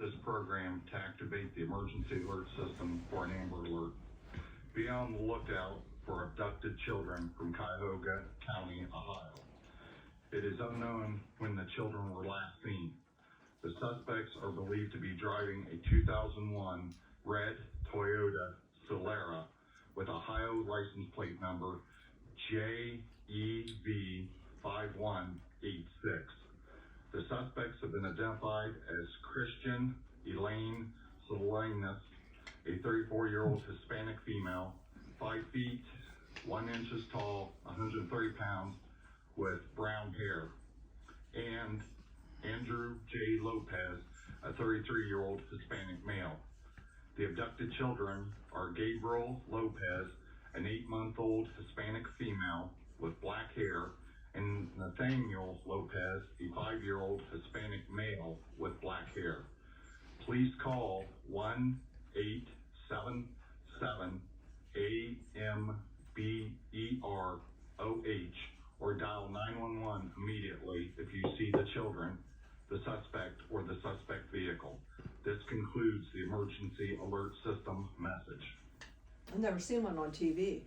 this program to activate the emergency alert system for an Amber Alert. Be on the lookout for abducted children from Cuyahoga County, Ohio. It is unknown when the children were last seen. The suspects are believed to be driving a 2001 red Toyota Solara with Ohio license plate number JEV5186. The suspects have been identified as Christian Elaine Salinas, a 34-year-old Hispanic female, 5 feet, 1 inches tall, 130 pounds, with brown hair, and Andrew J. Lopez, a 33-year-old Hispanic male. The abducted children are Gabriel Lopez, an 8-month-old Hispanic female with black hair, and Nathaniel Lopez, a 5-year-old Hispanic male with black hair. Please call 1-877-AMBEROH or dial 911 immediately if you see the children, the suspect, or the suspect vehicle. This concludes the emergency alert system message. I've never seen one on TV.